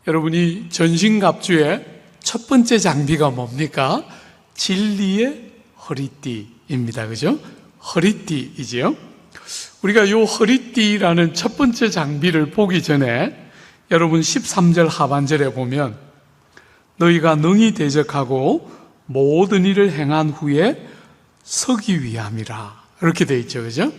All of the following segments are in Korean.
여러분이 전신갑주의 첫 번째 장비가 뭡니까? 진리의 허리띠입니다. 그죠? 허리띠이지요. 우리가 이 허리띠라는 첫 번째 장비를 보기 전에 여러분 13절 하반절에 보면 너희가 능히 대적하고 모든 일을 행한 후에 서기 위함이라 이렇게 돼 있죠. 그죠?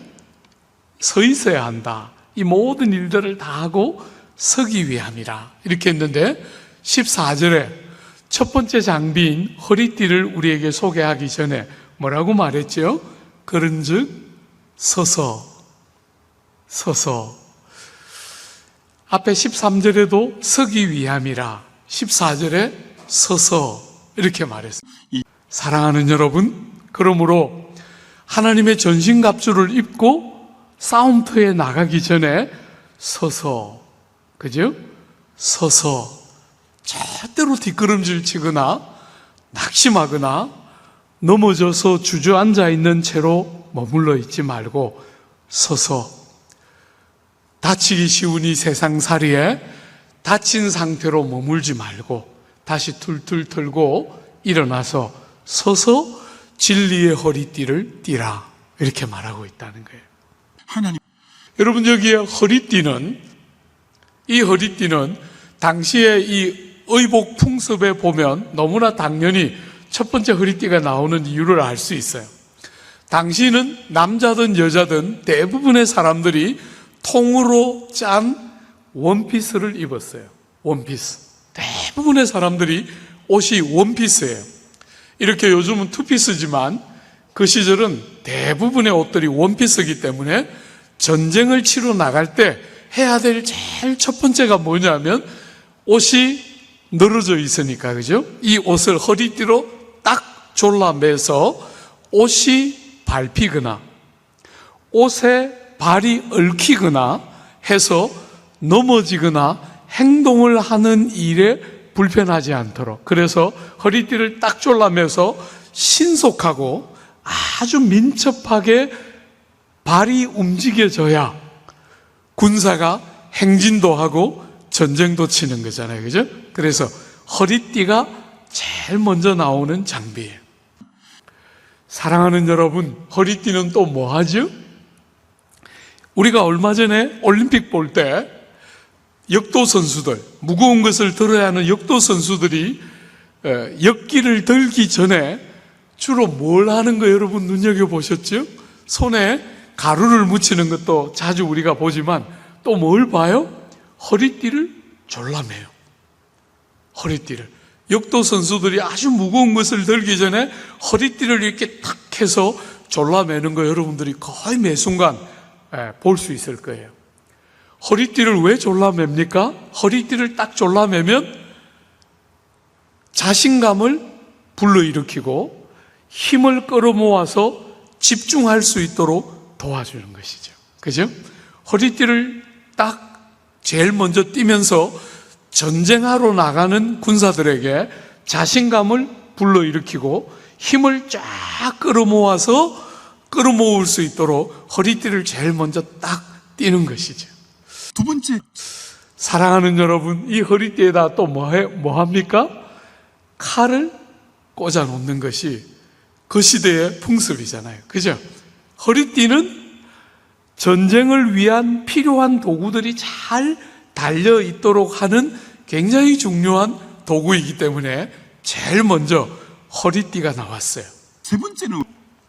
서 있어야 한다. 이 모든 일들을 다 하고 서기 위함이라 이렇게 했는데 14절에 첫 번째 장비인 허리띠를 우리에게 소개하기 전에 뭐라고 말했죠? 그런즉 서서 앞에 13절에도 서기 위함이라 14절에 서서 이렇게 말했어요. 사랑하는 여러분, 그러므로 하나님의 전신갑주를 입고 싸움터에 나가기 전에 서서, 그죠? 서서 절대로 뒷걸음질 치거나 낙심하거나 넘어져서 주저앉아 있는 채로 머물러 있지 말고 서서 다치기 쉬운 이 세상살이에 다친 상태로 머물지 말고 다시 툴툴 털고 일어나서 서서 진리의 허리띠를 띠라 이렇게 말하고 있다는 거예요. 여러분, 여기에 이 허리띠는 당시에 이 의복 풍습에 보면 너무나 당연히 첫 번째 허리띠가 나오는 이유를 알 수 있어요. 당시는 남자든 여자든 대부분의 사람들이 통으로 짠 원피스를 입었어요. 원피스. 대부분의 사람들이 옷이 원피스예요. 이렇게 요즘은 투피스지만 그 시절은 대부분의 옷들이 원피스이기 때문에 전쟁을 치러 나갈 때 해야 될 제일 첫 번째가 뭐냐면 옷이 늘어져 있으니까, 그죠? 이 옷을 허리띠로 딱 졸라매서 옷이 밟히거나 옷에 발이 얽히거나 해서 넘어지거나 행동을 하는 일에 불편하지 않도록, 그래서 허리띠를 딱 졸라매서 신속하고 아주 민첩하게 발이 움직여져야 군사가 행진도 하고 전쟁도 치는 거잖아요. 그죠? 그래서 허리띠가 제일 먼저 나오는 장비예요. 사랑하는 여러분, 허리띠는 또 뭐 하죠? 우리가 얼마 전에 올림픽 볼 때 역도 선수들, 무거운 것을 들어야 하는 역도 선수들이 역기를 들기 전에 주로 뭘 하는 거 여러분 눈여겨보셨죠? 손에 가루를 묻히는 것도 자주 우리가 보지만 또 뭘 봐요? 허리띠를 졸라매요. 허리띠를. 역도 선수들이 아주 무거운 것을 들기 전에 허리띠를 이렇게 탁 해서 졸라매는 거 여러분들이 거의 매 순간 볼 수 있을 거예요. 허리띠를 왜 졸라맵니까? 허리띠를 딱 졸라매면 자신감을 불러일으키고 힘을 끌어모아서 집중할 수 있도록 도와주는 것이죠. 그죠? 허리띠를 딱 제일 먼저 띄면서 전쟁하러 나가는 군사들에게 자신감을 불러일으키고 힘을 쫙 끌어모을 수 있도록 허리띠를 제일 먼저 딱 띄는 것이죠. 두 번째, 사랑하는 여러분, 이 허리띠에다 또 뭐 합니까? 칼을 꽂아 놓는 것이 그 시대의 풍습이잖아요. 그죠? 허리띠는 전쟁을 위한 필요한 도구들이 잘 달려 있도록 하는 굉장히 중요한 도구이기 때문에 제일 먼저 허리띠가 나왔어요. 세 번째는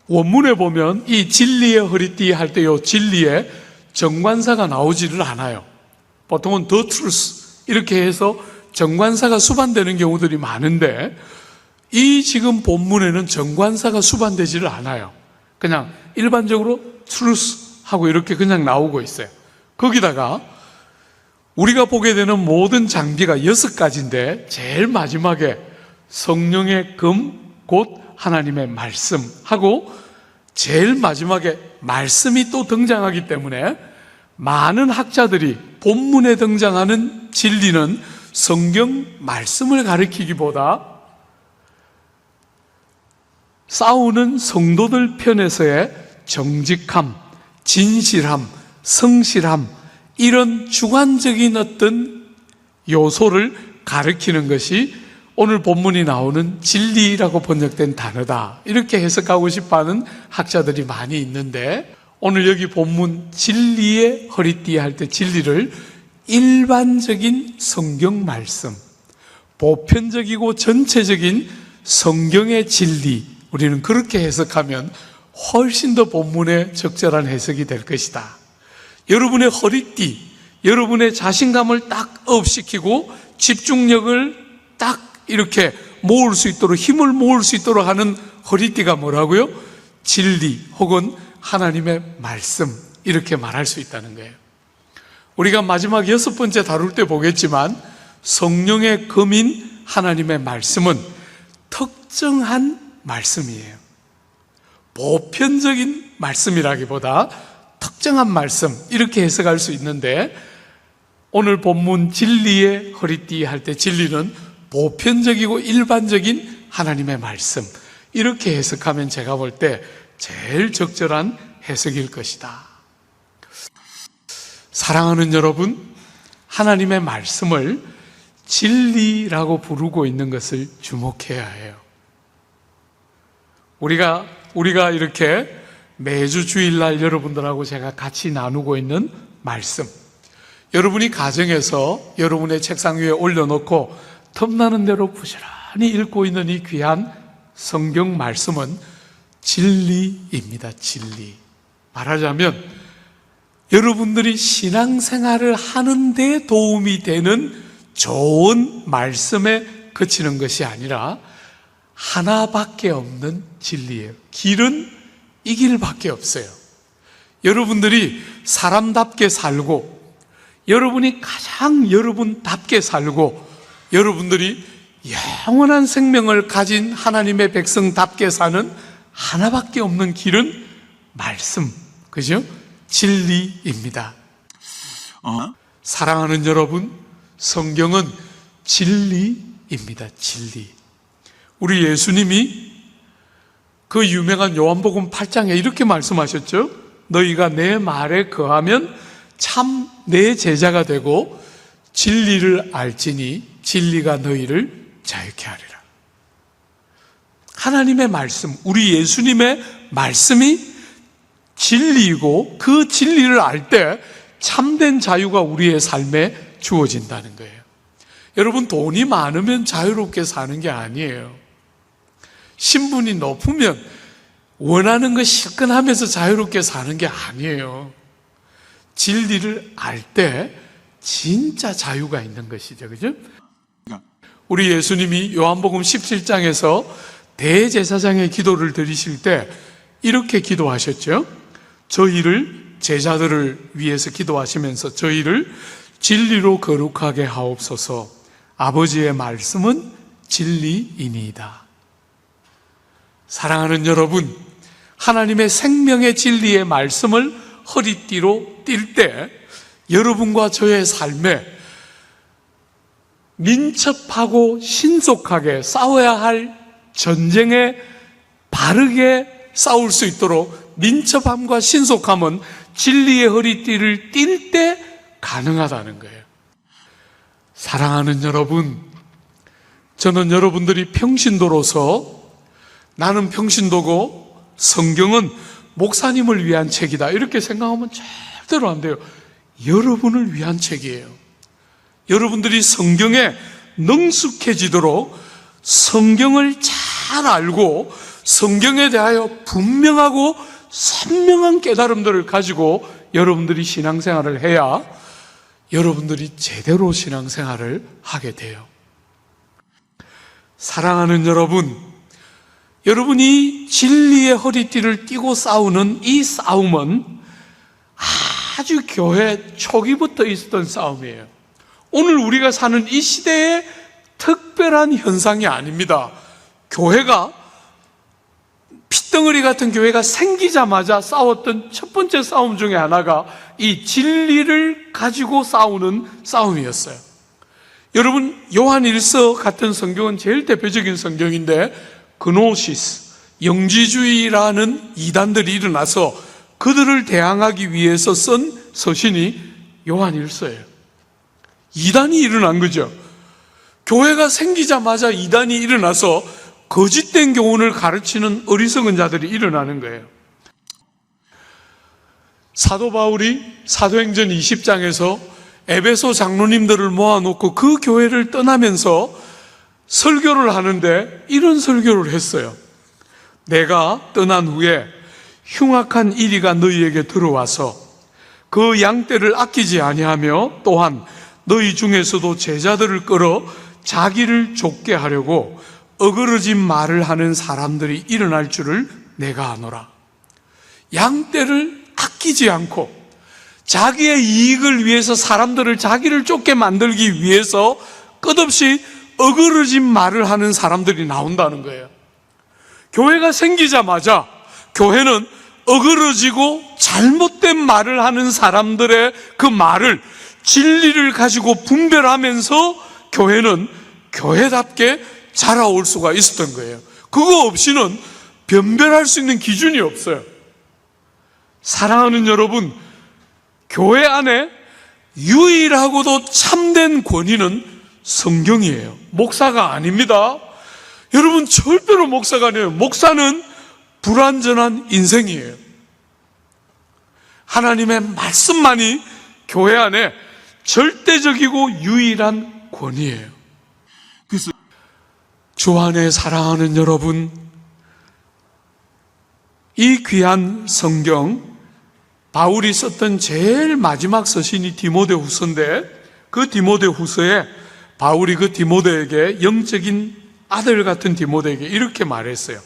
원문에 보면 이 진리의 허리띠 할 때 요 진리에 정관사가 나오지를 않아요. 보통은 the truth 이렇게 해서 정관사가 수반되는 경우들이 많은데 이 지금 본문에는 정관사가 수반되지를 않아요. 그냥 일반적으로 truth 하고 이렇게 그냥 나오고 있어요. 거기다가 우리가 보게 되는 모든 장비가 6가지인데 제일 마지막에 성령의 금 곧 하나님의 말씀하고 제일 마지막에 말씀이 또 등장하기 때문에 많은 학자들이 본문에 등장하는 진리는 성경 말씀을 가리키기보다 싸우는 성도들 편에서의 정직함, 진실함, 성실함 이런 주관적인 어떤 요소를 가리키는 것이 오늘 본문이 나오는 진리라고 번역된 단어다. 이렇게 해석하고 싶어하는 학자들이 많이 있는데, 오늘 여기 본문 진리의 허리띠 할 때 진리를 일반적인 성경 말씀, 보편적이고 전체적인 성경의 진리, 우리는 그렇게 해석하면 훨씬 더 본문에 적절한 해석이 될 것이다. 여러분의 허리띠, 여러분의 자신감을 딱 업시키고 집중력을 딱 이렇게 모을 수 있도록, 힘을 모을 수 있도록 하는 허리띠가 뭐라고요? 진리 혹은 하나님의 말씀, 이렇게 말할 수 있다는 거예요. 우리가 마지막 6번째 다룰 때 보겠지만, 성령의 검인 하나님의 말씀은 특정한 말씀이에요. 보편적인 말씀이라기보다 특정한 말씀, 이렇게 해석할 수 있는데, 오늘 본문 진리의 허리띠 할 때 진리는 보편적이고 일반적인 하나님의 말씀, 이렇게 해석하면 제가 볼 때 제일 적절한 해석일 것이다. 사랑하는 여러분, 하나님의 말씀을 진리라고 부르고 있는 것을 주목해야 해요. 우리가 이렇게 매주 주일날 여러분들하고 제가 같이 나누고 있는 말씀, 여러분이 가정에서 여러분의 책상 위에 올려놓고 틈나는 대로 부지런히 읽고 있는 이 귀한 성경 말씀은 진리입니다. 진리. 말하자면 여러분들이 신앙생활을 하는 데 도움이 되는 좋은 말씀에 그치는 것이 아니라 하나밖에 없는 진리예요. 길은 이 길밖에 없어요. 여러분들이 사람답게 살고, 여러분이 가장 여러분답게 살고, 여러분들이 영원한 생명을 가진 하나님의 백성답게 사는 하나밖에 없는 길은 말씀, 그죠? 진리입니다. 사랑하는 여러분, 성경은 진리입니다. 진리. 우리 예수님이 그 유명한 요한복음 8장에 이렇게 말씀하셨죠? 너희가 내 말에 거하면 참 내 제자가 되고 진리를 알지니 진리가 너희를 자유케 하리라. 하나님의 말씀, 우리 예수님의 말씀이 진리이고, 그 진리를 알 때 참된 자유가 우리의 삶에 주어진다는 거예요. 여러분, 돈이 많으면 자유롭게 사는 게 아니에요. 신분이 높으면 원하는 거 실컷 하면서 자유롭게 사는 게 아니에요. 진리를 알 때 진짜 자유가 있는 것이죠. 그죠? 우리 예수님이 요한복음 17장에서 대제사장의 기도를 드리실 때 이렇게 기도하셨죠. 저희를, 제자들을 위해서 기도하시면서 저희를 진리로 거룩하게 하옵소서. 아버지의 말씀은 진리이니이다. 사랑하는 여러분, 하나님의 생명의 진리의 말씀을 허리띠로 띌 때 여러분과 저의 삶에 민첩하고 신속하게 싸워야 할 전쟁에 바르게 싸울 수 있도록 민첩함과 신속함은 진리의 허리띠를 띌 때 가능하다는 거예요. 사랑하는 여러분, 저는 여러분들이 평신도로서 나는 평신도고 성경은 목사님을 위한 책이다 이렇게 생각하면 절대로 안 돼요. 여러분을 위한 책이에요. 여러분들이 성경에 능숙해지도록 성경을 잘 알고 성경에 대하여 분명하고 선명한 깨달음들을 가지고 여러분들이 신앙생활을 해야 여러분들이 제대로 신앙생활을 하게 돼요. 사랑하는 여러분, 여러분이 진리의 허리띠를 띠고 싸우는 이 싸움은 아주 교회 초기부터 있었던 싸움이에요. 오늘 우리가 사는 이 시대의 특별한 현상이 아닙니다. 교회가, 핏덩어리 같은 교회가 생기자마자 싸웠던 첫 번째 싸움 중에 하나가 이 진리를 가지고 싸우는 싸움이었어요. 여러분, 요한일서 같은 성경은 제일 대표적인 성경인데 그노시스, 영지주의라는 이단들이 일어나서 그들을 대항하기 위해서 쓴 서신이 요한일서예요. 이단이 일어난 거죠. 교회가 생기자마자 이단이 일어나서 거짓된 교훈을 가르치는 어리석은 자들이 일어나는 거예요. 사도 바울이 사도행전 20장에서 에베소 장로님들을 모아놓고 그 교회를 떠나면서 설교를 하는데 이런 설교를 했어요. 내가 떠난 후에 흉악한 이리가 너희에게 들어와서 그 양떼를 아끼지 아니하며 또한 너희 중에서도 제자들을 끌어 자기를 좁게 하려고 어그러진 말을 하는 사람들이 일어날 줄을 내가 아노라. 양떼를 아끼지 않고 자기의 이익을 위해서 사람들을 자기를 쫓게 만들기 위해서 끝없이 어그러진 말을 하는 사람들이 나온다는 거예요. 교회가 생기자마자 교회는 어그러지고 잘못된 말을 하는 사람들의 그 말을 진리를 가지고 분별하면서 교회는 교회답게 자라올 수가 있었던 거예요. 그거 없이는 변별할 수 있는 기준이 없어요. 사랑하는 여러분, 교회 안에 유일하고도 참된 권위는 성경이에요. 목사가 아닙니다. 여러분, 절대로 목사가 아니에요. 목사는 불완전한 인생이에요. 하나님의 말씀만이 교회 안에 절대적이고 유일한 권위예요. 그래서 주 안에 사랑하는 여러분, 이 귀한 성경, 바울이 썼던 제일 마지막 서신이 디모데후서인데, 그 디모데후서에 바울이 그 디모데에게, 영적인 아들 같은 디모데에게 이렇게 말했어요.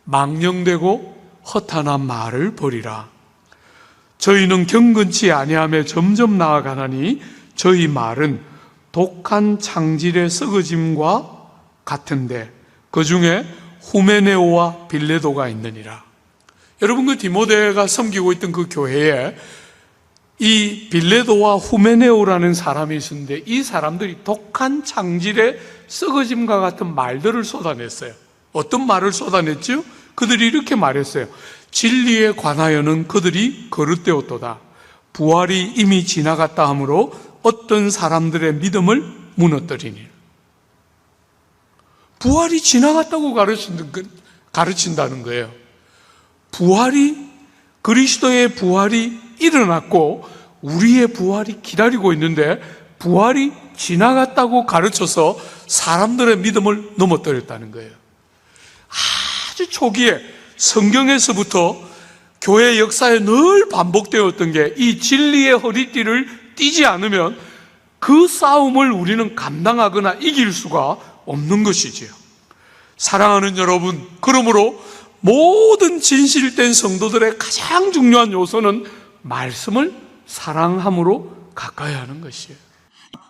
망령되고 허탄한 말을 버리라. 저희는 경건치 아니하며 점점 나아가나니 저희 말은 독한 창질의 썩어짐과 같은데 그 중에 후메네오와 빌레도가 있느니라. 여러분, 그 디모데가 섬기고 있던 그 교회에 이 빌레도와 후메네오라는 사람이 있었는데 이 사람들이 독한 창질의 썩어짐과 같은 말들을 쏟아냈어요. 어떤 말을 쏟아냈죠? 그들이 이렇게 말했어요. 진리에 관하여는 그들이 거릇되었도다. 부활이 이미 지나갔다 하므로 어떤 사람들의 믿음을 무너뜨리니. 부활이 지나갔다고 가르친다는 거예요. 그리스도의 부활이 일어났고 우리의 부활이 기다리고 있는데 부활이 지나갔다고 가르쳐서 사람들의 믿음을 넘어뜨렸다는 거예요. 아주 초기에 성경에서부터 교회 역사에 늘 반복되었던 게 이 진리의 허리띠를 띠지 않으면 그 싸움을 우리는 감당하거나 이길 수가 없는 것이지요. 사랑하는 여러분, 그러므로 모든 진실된 성도들의 가장 중요한 요소는 말씀을 사랑함으로 가까이 하는 것이에요.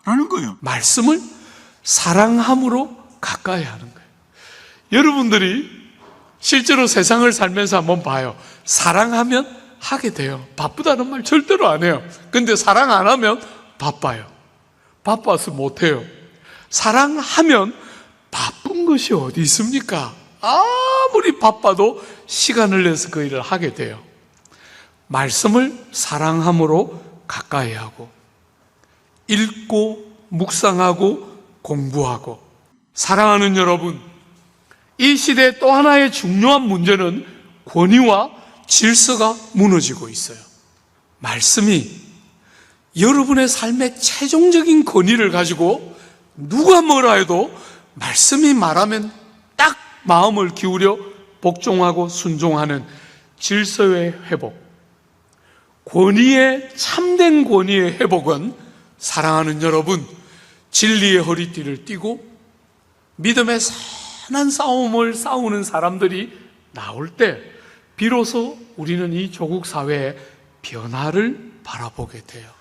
라는 거예요. 말씀을 사랑함으로 가까이 하는 거예요. 여러분들이 실제로 세상을 살면서 한번 봐요. 사랑하면 하게 돼요. 바쁘다는 말 절대로 안 해요. 근데 사랑 안 하면 바빠요. 바빠서 못 해요. 사랑하면 바쁜 것이 어디 있습니까? 아무리 바빠도 시간을 내서 그 일을 하게 돼요. 말씀을 사랑함으로 가까이 하고 읽고 묵상하고 공부하고. 사랑하는 여러분, 이 시대의 또 하나의 중요한 문제는 권위와 질서가 무너지고 있어요. 말씀이 여러분의 삶의 최종적인 권위를 가지고 누가 뭐라 해도 말씀이 말하면 딱 마음을 기울여 복종하고 순종하는 질서의 회복, 권위의 참된 권위의 회복은 사랑하는 여러분, 진리의 허리띠를 띠고 믿음의 선한 싸움을 싸우는 사람들이 나올 때 비로소 우리는 이 조국 사회의 변화를 바라보게 돼요.